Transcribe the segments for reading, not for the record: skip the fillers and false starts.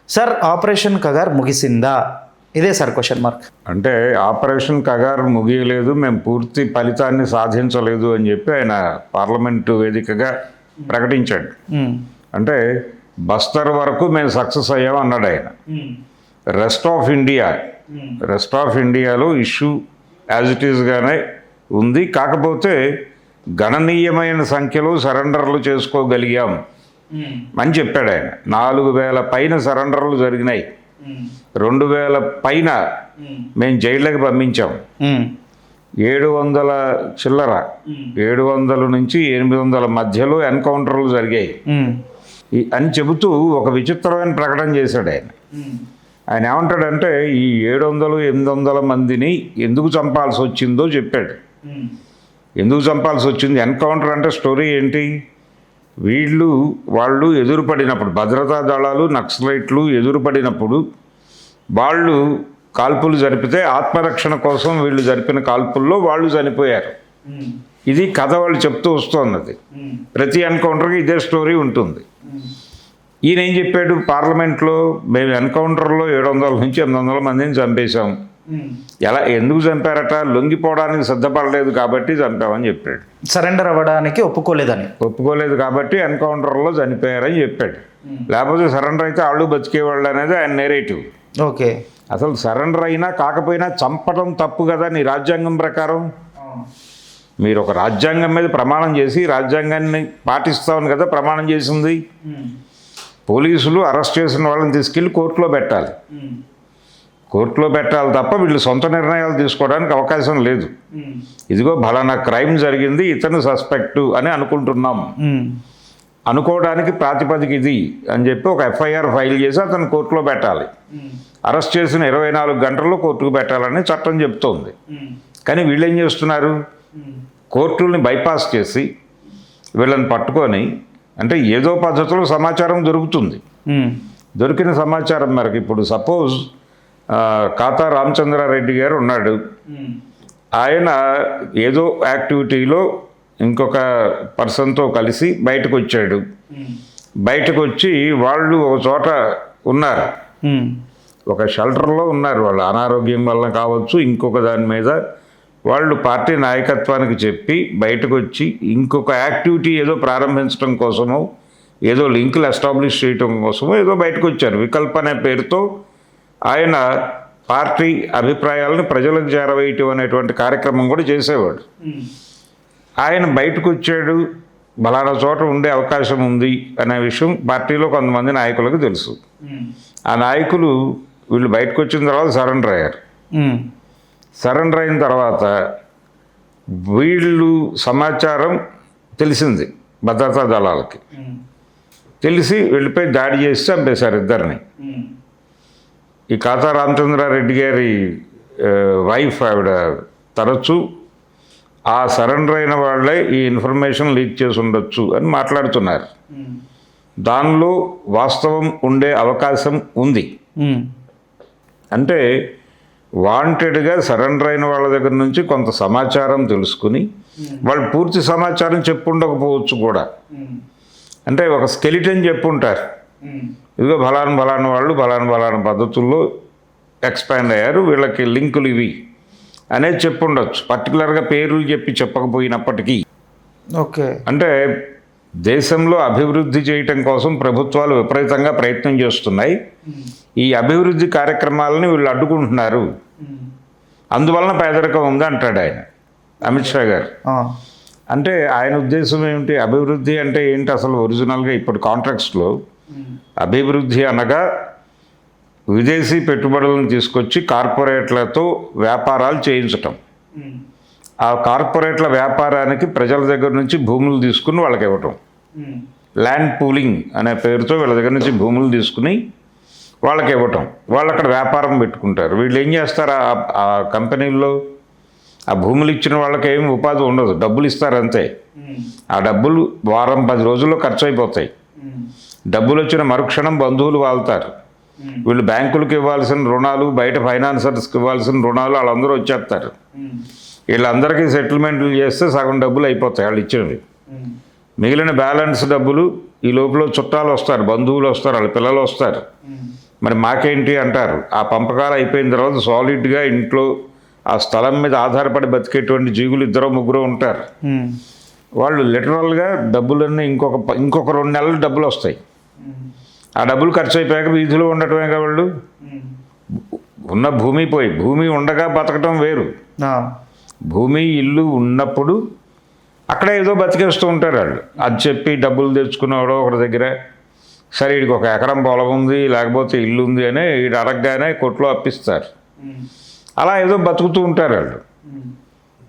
Sir operation Kagar ముగిసిందా? ఇదే sir question mark. అంటే operation Kagar ముగియలేదు, మేము పూర్తి ఫలితాన్ని సాధించలేదు అని చెప్పి ఆయన పార్లమెంటు వేదికగా ప్రకటించాడు. అంటే బస్తర్ వరకు మేము సక్సెస్ అయ్యాం అన్నాడు ఆయన. రెస్ట్ ఆఫ్ ఇండియాలో ఇష్యూ యాజ్ ఇట్ ఈస్గానే ఉంది. కాకపోతే గణనీయమైన సంఖ్యలో సరెండర్లు చేసుకోగలిగాం అని చెప్పాడు ఆయన. 4,000 పైన సరెండర్లు జరిగినాయి. 2,000 పైన మేము జైళ్ళకి పంపించాం. 700 చిల్లర 700 నుంచి 800 మధ్యలో ఎన్కౌంటర్లు జరిగాయి అని చెబుతూ ఒక విచిత్రమైన ప్రకటన చేశాడు ఆయన. ఆయన ఏమంటాడంటే ఈ 700-800 మందిని ఎందుకు చంపాల్సి వచ్చిందో చెప్పాడు. ఎందుకు చంపాల్సి వచ్చింది? ఎన్కౌంటర్ అంటే స్టోరీ ఏంటి? వాళ్ళు ఎదురుపడినప్పుడు, భద్రతా దళాలు నక్సలైట్లు ఎదురుపడినప్పుడు వాళ్ళు కాల్పులు జరిపితే ఆత్మరక్షణ కోసం వీళ్ళు జరిపిన కాల్పుల్లో వాళ్ళు చనిపోయారు. ఇది కథ వాళ్ళు చెప్తూ వస్తున్నది. ప్రతి ఎన్కౌంటర్కి ఇదే స్టోరీ ఉంటుంది. ఈయన ఏం చెప్పాడు పార్లమెంట్లో? మేము ఎన్కౌంటర్లో 700 నుంచి 800 మందిని చంపేశాం. ఎందుకు చంపారట? లొంగిపోవడానికి సిద్ధపడలేదు కాబట్టి చంపామని చెప్పాడు. సరెండర్ అవ్వడానికి ఒప్పుకోలేదు కాబట్టి ఎన్కౌంటర్లో చనిపోయారని చెప్పాడు. లేకపోతే సరెండర్ అయితే వాళ్ళు బతికేవాళ్ళు అనేది ఆయన నేరేటివ్. ఓకే, అసలు సరెండర్ అయినా కాకపోయినా చంపడం తప్పు కదా నీ రాజ్యాంగం ప్రకారం. మీరు ఒక రాజ్యాంగం మీద ప్రమాణం చేసి రాజ్యాంగాన్ని పాటిస్తామని కదా ప్రమాణం చేసింది. పోలీసులు అరెస్ట్ చేసిన వాళ్ళని తీసుకెళ్ళి కోర్టులో పెట్టాలి తప్ప వీళ్ళు సొంత నిర్ణయాలు తీసుకోవడానికి అవకాశం లేదు. ఇదిగో ఫలానా క్రైమ్ జరిగింది, ఇతను సస్పెక్టు అని అనుకుంటున్నాం అనుకోవడానికి ప్రాతిపదిక ఇది అని చెప్పి ఒక ఎఫ్ఐఆర్ ఫైల్ చేసి అతను కోర్టులో పెట్టాలి. అరెస్ట్ చేసిన 24 గంటల్లో కోర్టుకు పెట్టాలని చట్టం చెప్తోంది. కానీ వీళ్ళు ఏం చేస్తున్నారు? కోర్టుల్ని బైపాస్ చేసి వీళ్ళని పట్టుకొని, అంటే ఏదో పద్ధతిలో సమాచారం దొరుకుతుంది. దొరికిన సమాచారం మేరకు ఇప్పుడు సపోజ్ కాతా రామచంద్రారెడ్డి గారు ఉన్నాడు. ఆయన ఏదో యాక్టివిటీలో ఇంకొక పర్సన్తో కలిసి బయటకు వచ్చాడు. బయటకు వచ్చి వాళ్ళు ఒక చోట ఉన్నారు, ఒక షెల్టర్లో ఉన్నారు. వాళ్ళు అనారోగ్యం వల్ల కావచ్చు, ఇంకొక దాని మీద వాళ్ళు పార్టీ నాయకత్వానికి చెప్పి బయటకు వచ్చి ఇంకొక యాక్టివిటీ ఏదో ప్రారంభించడం కోసమో, ఏదో లింకులు ఎస్టాబ్లిష్ చేయడం కోసమో ఏదో బయటకు వచ్చారు. వికల్ప అనే పేరుతో ఆయన పార్టీ అభిప్రాయాలను ప్రజలకు చేరవేయటం అనేటువంటి కార్యక్రమం కూడా చేసేవాడు. ఆయన బయటకు వచ్చాడు, బలానా చోట ఉండే అవకాశం ఉంది అనే విషయం పార్టీలో కొంతమంది నాయకులకు తెలుసు. ఆ నాయకులు వీళ్ళు బయటకు వచ్చిన తర్వాత సరెండర్ అయ్యారు. సరెండర్ అయిన తర్వాత వీళ్ళు సమాచారం తెలిసింది భద్రతా దళాలకి. తెలిసి వెళ్ళిపోయి దాడి చేసి చంపేశారు ఇద్దరిని. ఈ కాతా రామచంద్రారెడ్డి గారి వైఫ్, ఆవిడ తరచూ ఆ సరెండర్ అయిన వాళ్ళే ఈ ఇన్ఫర్మేషన్ లీక్ చేసి ఉండొచ్చు అని మాట్లాడుతున్నారు. దానిలో వాస్తవం ఉండే అవకాశం ఉంది. అంటే వాంటెడ్గా సరెండర్ అయిన వాళ్ళ దగ్గర నుంచి కొంత సమాచారం తెలుసుకుని వాళ్ళు పూర్తి సమాచారం చెప్పుండకపోవచ్చు కూడా. అంటే ఒక స్కెలిటన్ చెప్పుంటారు, ఇదిగో ఫలానా వాళ్ళు ఫలానా పద్ధతుల్లో ఎక్స్పాండ్ అయ్యారు, వీళ్ళకి లింకులు ఇవి అనేది చెప్పుండొచ్చు. పర్టికులర్గా పేర్లు చెప్పకపోయినప్పటికీ. ఓకే, అంటే దేశంలో అభివృద్ధి చేయటం కోసం ప్రభుత్వాలు విపరీతంగా ప్రయత్నం చేస్తున్నాయి. ఈ అభివృద్ధి కార్యక్రమాలని వీళ్ళు అడ్డుకుంటున్నారు, అందువలన పేదరికం ఉంది అంటాడు ఆయన, అమిత్ షా గారు. అంటే ఆయన ఉద్దేశం ఏమిటి? అభివృద్ధి అంటే ఏంటి అసలు? ఒరిజినల్గా ఇప్పుడు కాంట్రాక్ట్స్లో అభివృద్ధి అనగా విదేశీ పెట్టుబడులను తీసుకొచ్చి కార్పొరేట్లతో వ్యాపారాలు చేయించటం. ఆ కార్పొరేట్ల వ్యాపారానికి ప్రజల దగ్గర నుంచి భూములు తీసుకుని వాళ్ళకి ఇవ్వటం. ల్యాండ్ పూలింగ్ అనే పేరుతో వీళ్ళ దగ్గర నుంచి భూములు తీసుకుని వాళ్ళకి ఇవ్వటం. వాళ్ళు అక్కడ వ్యాపారం పెట్టుకుంటారు. వీళ్ళు ఏం చేస్తారు? ఆ కంపెనీల్లో ఆ భూములు ఇచ్చిన వాళ్ళకి ఏమి ఉపాధి ఉండదు, డబ్బులు ఇస్తారు అంతే. ఆ డబ్బులు వారం 10 రోజుల్లో ఖర్చు అయిపోతాయి. డబ్బులు వచ్చిన మరుక్షణం బంధువులు వాళ్తారు. వీళ్ళు బ్యాంకులకు ఇవ్వాల్సిన రుణాలు, బయట ఫైనాన్సర్స్కి ఇవ్వాల్సిన రుణాలు వాళ్ళందరూ వచ్చేస్తారు. వీళ్ళందరికీ సెటిల్మెంట్లు చేస్తే సగం డబ్బులు అయిపోతాయి వాళ్ళు ఇచ్చినవి. మిగిలిన బ్యాలెన్స్ డబ్బులు ఈ లోపల చుట్టాలు వస్తారు, బంధువులు వస్తారు, వాళ్ళ పిల్లలు వస్తారు. మరి మాకేంటి అంటారు. ఆ పంపకాలు అయిపోయిన తర్వాత సాలిడ్గా ఇంట్లో ఆ స్థలం మీద ఆధారపడి బతికేటువంటి జీవులు 2-3 ఉంటారు. వాళ్ళు లిటరల్గా డబ్బులన్నీ ఇంకొక 2 నెలలు డబ్బులు వస్తాయి. ఆ డబ్బులు ఖర్చు అయిపోయాక వీధిలో ఉండటమే కదా వాళ్ళు. ఉన్న భూమి ఉండగా బతకటం వేరు. భూమి ఇల్లు ఉన్నప్పుడు అక్కడ ఏదో బతికేస్తూ ఉంటారు వాళ్ళు. అది చెప్పి డబ్బులు తెచ్చుకునేవాడో ఒకటి దగ్గర, సరే వీడికి 1 ఎకరం పొలం ఉంది లేకపోతే ఇల్లు ఉంది అని వీడు అడగగానే కొట్లో అప్పిస్తారు. అలా ఏదో బతుకుతూ ఉంటారు వాళ్ళు.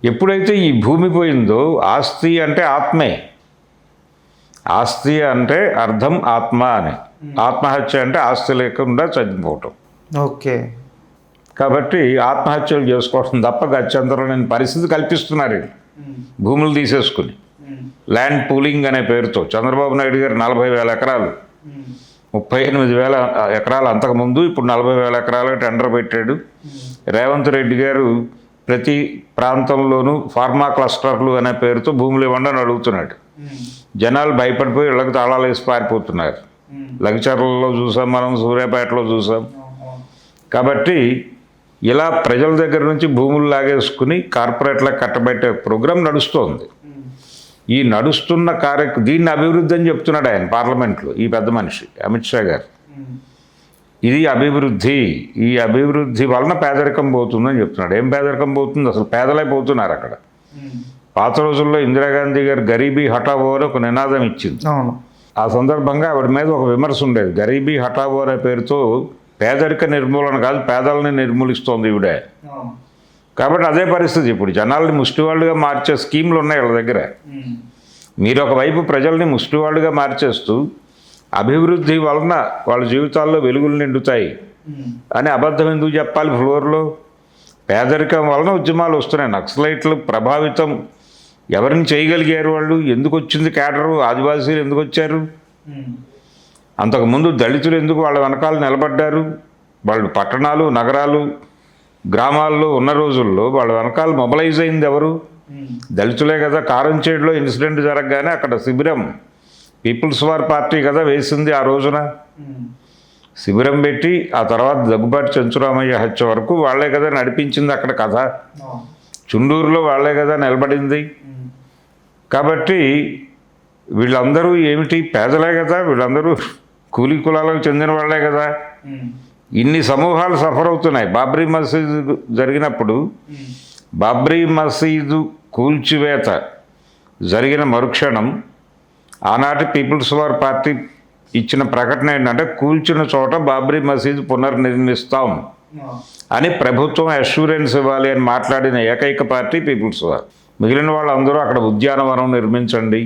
ఎప్పుడైతే ఈ భూమి పోయిందో, ఆస్తి అంటే ఆత్మే. ఆస్తి అంటే అర్థం ఆత్మ అని. ఆత్మహత్య అంటే ఆస్తి లేకుండా చనిపోవటం. ఓకే. కాబట్టి ఆత్మహత్యలు చేసుకోవడం తప్ప గత్యంతరం లేని పరిస్థితి కల్పిస్తున్నారు భూములు తీసేసుకుని. ల్యాండ్ పూలింగ్ అనే పేరుతో చంద్రబాబు నాయుడు గారు 40,000 ఎకరాలు, 38,000 ఎకరాలు అంతకుముందు, ఇప్పుడు 40,000 ఎకరాలకు టెండర్ పెట్టాడు. రేవంత్ రెడ్డి గారు ప్రతి ప్రాంతంలోనూ ఫార్మా క్లస్టర్లు అనే పేరుతో భూములు ఇవ్వండి అని అడుగుతున్నాడు. జనాలు భయపడిపోయి ఇళ్ళకి తాళాలు వేసి పారిపోతున్నారు. లగచర్లలో చూసాం మనం, సూర్యాపేటలో చూసాం. కాబట్టి ఇలా ప్రజల దగ్గర నుంచి భూములు లాగేసుకుని కార్పొరేట్లకు కట్టబెట్టే ప్రోగ్రాం నడుస్తోంది. ఈ నడుస్తున్న దీన్ని అభివృద్ధి అని చెప్తున్నాడు ఆయన పార్లమెంట్లో, ఈ పెద్ద మనిషి అమిత్ షా గారు. ఇది అభివృద్ధి, ఈ అభివృద్ధి వలన పేదరికం పోతుందని చెప్తున్నాడు. ఏం పేదరికం పోతుంది? అసలు పేదలే పోతున్నారు అక్కడ. పాత రోజుల్లో ఇందిరాగాంధీ గారు గరీబీ హఠావో అని ఒక నినాదం ఇచ్చింది. ఆ సందర్భంగా ఆవిడ మీద ఒక విమర్శ ఉండేది. గరీబీ హఠావో అనే పేరుతో పేదరిక నిర్మూలన కాదు, పేదలని నిర్మూలిస్తోంది ఈవిడే. కాబట్టి అదే పరిస్థితి. ఇప్పుడు జనాల్ని ముష్టివాళ్ళుగా మార్చే స్కీములు ఉన్నాయి వాళ్ళ దగ్గర. మీరు ఒకవైపు ప్రజల్ని ముష్టివాళ్ళుగా మార్చేస్తూ అభివృద్ధి వలన వాళ్ళ జీవితాల్లో వెలుగులు నిండుతాయి అని అబద్ధం ఎందుకు చెప్పాలి ఫ్లోర్లో? పేదరికం వలన ఉద్యమాలు వస్తున్నాయి. నక్సలైట్లు ప్రభావితం ఎవరిని చేయగలిగారు? వాళ్ళు ఎందుకు వచ్చింది క్యాడరు? ఆదివాసీలు ఎందుకు వచ్చారు? అంతకుముందు దళితులు ఎందుకు వాళ్ళ వెనకాల నిలబడ్డారు? వాళ్ళు పట్టణాలు, నగరాలు, గ్రామాల్లో ఉన్న రోజుల్లో వాళ్ళ వెనకాల మొబలైజ్ అయింది ఎవరు? దళితులే కదా. కారంచేడులో ఇన్సిడెంట్ జరగగానే అక్కడ శిబిరం పీపుల్స్ వార్ పార్టీ కదా వేసింది ఆ రోజున. శిబిరం పెట్టి ఆ తర్వాత దగ్గుబాటి చెంచురామయ్య హత్య వరకు వాళ్లే కదా నడిపించింది అక్కడ కథ. చుండూరులో వాళ్లే కదా నిలబడింది. కాబట్టి వీళ్ళందరూ ఏమిటి? పేదలే కదా. వీళ్ళందరూ కూలీ కులాలకు చెందిన వాళ్ళే కదా. ఇన్ని సమూహాలు సఫర్ అవుతున్నాయి. బాబ్రీ మసీదు జరిగినప్పుడు, బాబ్రీ మసీదు కూల్చివేత జరిగిన మరుక్షణం ఆనాటి పీపుల్స్ వార్ పార్టీ ఇచ్చిన ప్రకటన ఏంటంటే, కూల్చిన చోట బాబ్రీ మసీదు పునర్నిర్మిస్తాం అని ప్రభుత్వం అష్యూరెన్స్ ఇవ్వాలి అని మాట్లాడిన ఏకైక పార్టీ పీపుల్స్ వార్. మిగిలిన వాళ్ళందరూ అక్కడ ఉద్యానవనం నిర్మించండి,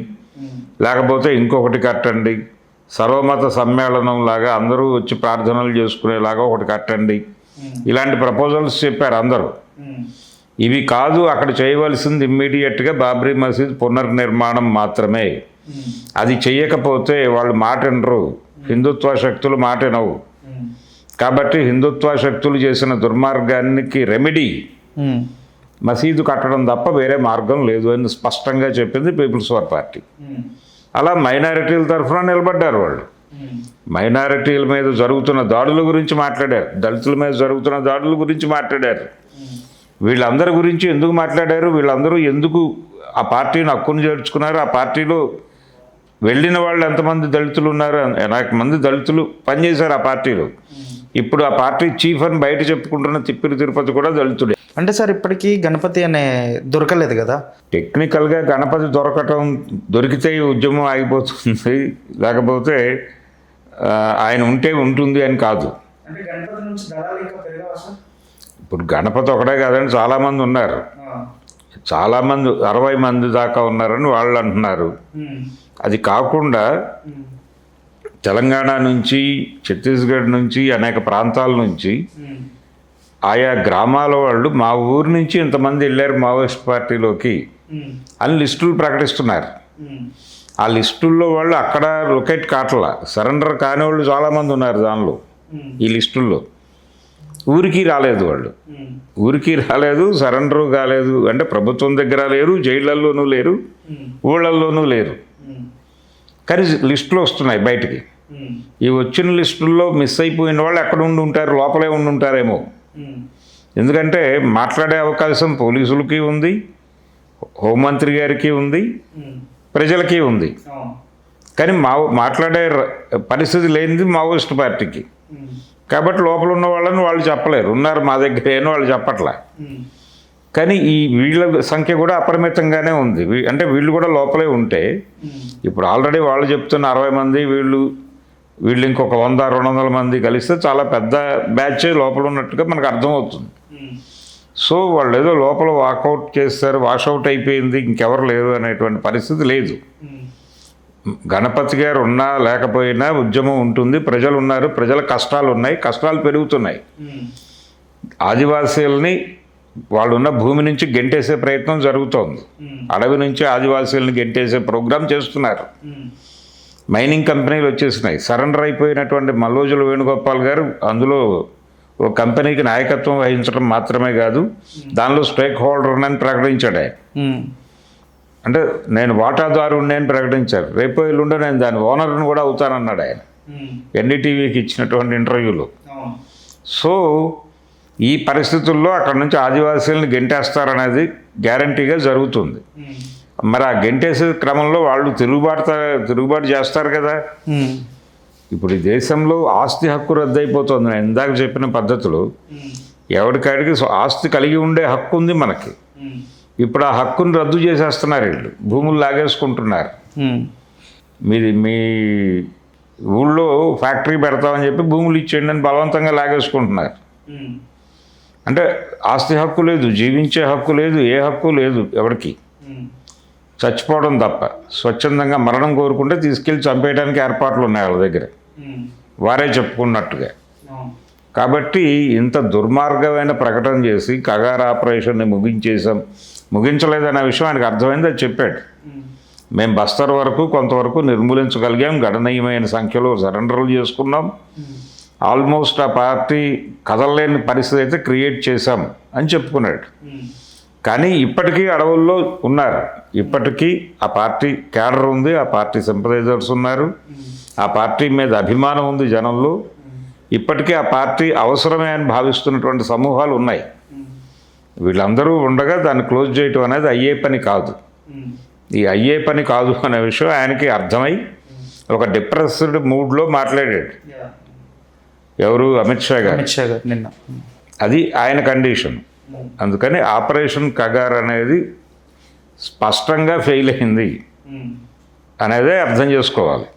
లేకపోతే ఇంకొకటి కట్టండి, సర్వమత సమ్మేళనం లాగా అందరూ వచ్చి ప్రార్థనలు చేసుకునేలాగా ఒకటి కట్టండి, ఇలాంటి ప్రపోజల్స్ చెప్పారు అందరూ. ఇవి కాదు, అక్కడ చేయవలసింది ఇమ్మీడియట్గా బాబ్రీ మసీద్ పునర్నిర్మాణం మాత్రమే. అది చెయ్యకపోతే వాళ్ళు మాట వినరు, హిందుత్వ శక్తులు మాట వినవు. కాబట్టి హిందుత్వ శక్తులు చేసిన దుర్మార్గానికి రెమెడీ మసీదు కట్టడం తప్ప వేరే మార్గం లేదు అని స్పష్టంగా చెప్పింది పీపుల్స్ వార్ పార్టీ. అలా మైనారిటీల తరఫున నిలబడ్డారు వాళ్ళు. మైనారిటీల మీద జరుగుతున్న దాడుల గురించి మాట్లాడారు, దళితుల మీద జరుగుతున్న దాడుల గురించి మాట్లాడారు. వీళ్ళందరి గురించి ఎందుకు మాట్లాడారు? వీళ్ళందరూ ఎందుకు ఆ పార్టీని హక్కును చేర్చుకున్నారు? ఆ పార్టీలో వెళ్ళిన వాళ్ళు ఎంతమంది దళితులు ఉన్నారు? 80 మంది దళితులు పనిచేశారు ఆ పార్టీలో. ఇప్పుడు ఆ పార్టీ చీఫ్ అని బయట చెప్పుకుంటున్న తిప్పిరి తిరుపతి కూడా దళితుడే. అంటే సార్ ఇప్పటికీ గణపతి అనే దొరకలేదు కదా. టెక్నికల్గా గణపతి దొరికితే ఈ ఉద్యమం ఆగిపోతుంది, లేకపోతే ఆయన ఉంటే ఉంటుంది అని కాదు. ఇప్పుడు గణపతి ఒకటే కాదండి, చాలామంది ఉన్నారు. చాలామంది 60 మంది దాకా ఉన్నారని వాళ్ళు అంటున్నారు. అది కాకుండా తెలంగాణ నుంచి, ఛత్తీస్గఢ్ నుంచి, అనేక ప్రాంతాల నుంచి ఆయా గ్రామాల వాళ్ళు మా ఊరు నుంచి ఇంతమంది వెళ్ళారు మావోయిస్ట్ పార్టీలోకి అని లిస్టులు ప్రకటిస్తున్నారు. ఆ లిస్టుల్లో వాళ్ళు అక్కడ లొకేట్ కావట్లా. సరెండర్ కాని వాళ్ళు చాలామంది ఉన్నారు దానిలో, ఈ లిస్టుల్లో. ఊరికి రాలేదు వాళ్ళు, ఊరికి రాలేదు, సరెండరు కాలేదు. అంటే ప్రభుత్వం దగ్గర లేరు, జైళ్ళల్లోనూ లేరు, ఊళ్ళల్లోనూ లేరు. కానీ లిస్టులు వస్తున్నాయి బయటికి. ఈ వచ్చిన లిస్టుల్లో మిస్ అయిపోయిన వాళ్ళు ఎక్కడ ఉండి ఉంటారు, లోపలే ఉండి ఉంటారేమో. ఎందుకంటే మాట్లాడే అవకాశం పోలీసులకి ఉంది, హోంమంత్రి గారికి ఉంది, ప్రజలకి ఉంది. కానీ మాట్లాడే పరిస్థితి లేనిది మావోయిస్ట్ పార్టీకి. కాబట్టి లోపల ఉన్న వాళ్ళని వాళ్ళు చెప్పలేరు, ఉన్నారు మా దగ్గర అని వాళ్ళు చెప్పట్లే. కానీ వీళ్ళ సంఖ్య కూడా అపరిమితంగానే ఉంది. అంటే వీళ్ళు కూడా లోపలే ఉంటే ఇప్పుడు ఆల్రెడీ వాళ్ళు చెప్తున్న 60 మంది, వీళ్ళు ఇంకొక 100-200 మంది కలిస్తే చాలా పెద్ద బ్యాచ్ లోపల ఉన్నట్టుగా మనకు అర్థమవుతుంది. సో వాళ్ళు ఏదో లోపల వాకౌట్ చేస్తారు, వాషౌట్ అయిపోయింది, ఇంకెవరు లేరు అనేటువంటి పరిస్థితి లేదు. గణపతి గారు ఉన్నా లేకపోయినా ఉద్యమం ఉంటుంది, ప్రజలు ఉన్నారు, ప్రజల కష్టాలు ఉన్నాయి, కష్టాలు పెరుగుతున్నాయి. ఆదివాసీలని వాళ్ళున్న భూమి నుంచి గెంటేసే ప్రయత్నం జరుగుతోంది. అడవి నుంచి ఆదివాసీలను గెంటేసే ప్రోగ్రాం చేస్తున్నారు. మైనింగ్ కంపెనీలు వచ్చేసినాయి. సరెండర్ అయిపోయినటువంటి మల్లోజుల వేణుగోపాల్ గారు అందులో ఒక కంపెనీకి నాయకత్వం వహించడం మాత్రమే కాదు, దానిలో స్టేక్ హోల్డర్ అని ప్రకటించాడు ఆయన. అంటే నేను వాటాదారుణ్ణి అని ప్రకటించారు. రేపు ఎల్లుండో నేను దాని ఓనర్ని కూడా అవుతానన్నాడు ఆయన ఎన్డీటీవీకి ఇచ్చినటువంటి ఇంటర్వ్యూలో. సో ఈ పరిస్థితుల్లో అక్కడ నుంచి ఆదివాసీలను గెంటేస్తారనేది గ్యారంటీగా జరుగుతుంది. మరి ఆ గెంటేసే క్రమంలో వాళ్ళు తిరుగుబాటు చేస్తారు కదా. ఇప్పుడు ఈ దేశంలో ఆస్తి హక్కు రద్దయిపోతుంది. నేను ఇందాక చెప్పిన పద్ధతిలో ఎవరికాడికి ఆస్తి కలిగి ఉండే హక్కు ఉంది మనకి. ఇప్పుడు ఆ హక్కును రద్దు చేసేస్తున్నారు వీళ్ళు, భూములు లాగేసుకుంటున్నారు. మీ ఊళ్ళో ఫ్యాక్టరీ పెడతామని చెప్పి భూములు ఇచ్చేయండి అని బలవంతంగా లాగేసుకుంటున్నారు. అంటే ఆస్తి హక్కు లేదు, జీవించే హక్కు లేదు, ఏ హక్కు లేదు ఎవరికి. చచ్చిపోవడం తప్ప. స్వచ్ఛందంగా మరణం కోరుకుంటే తీసుకెళ్ళి చంపేయడానికి ఏర్పాట్లు ఉన్నాయి వాళ్ళ దగ్గర, వారే చెప్పుకున్నట్టుగా. కాబట్టి ఇంత దుర్మార్గమైన ప్రకటన చేసి కగార్ ఆపరేషన్ని ముగించలేదనే విషయం ఆయనకు అర్థమైంది, అది చెప్పాడు. మేము బస్తర్ వరకు కొంతవరకు నిర్మూలించగలిగాం, గణనీయమైన సంఖ్యలో సరెండర్లు చేసుకున్నాం, ఆల్మోస్ట్ ఆ పార్టీ కదలలేని పరిస్థితి అయితే క్రియేట్ చేశాం అని చెప్పుకున్నాడు. కానీ ఇప్పటికీ అడవుల్లో ఉన్నారు, ఇప్పటికీ ఆ పార్టీ క్యాడర్ ఉంది, ఆ పార్టీ సింపథైజర్స్ ఉన్నారు, ఆ పార్టీ మీద అభిమానం ఉంది జనంలో. ఇప్పటికీ ఆ పార్టీ అవసరమే అని భావిస్తున్నటువంటి సమూహాలు ఉన్నాయి. వీళ్ళందరూ ఉండగా దాన్ని క్లోజ్ చేయటం అనేది అయ్యే పని కాదు. ఈ అయ్యే పని కాదు అనే విషయం ఆయనకి అర్థమై ఒక డిప్రెస్డ్ మూడ్లో మాట్లాడాడు. ఎవరు? అమిత్ షా గారు నిన్న. అది ఆయన కండిషన్. అందుకని ఆపరేషన్ కగార్ అనేది స్పష్టంగా ఫెయిల్ అయింది అనేదే అర్థం చేసుకోవాలి.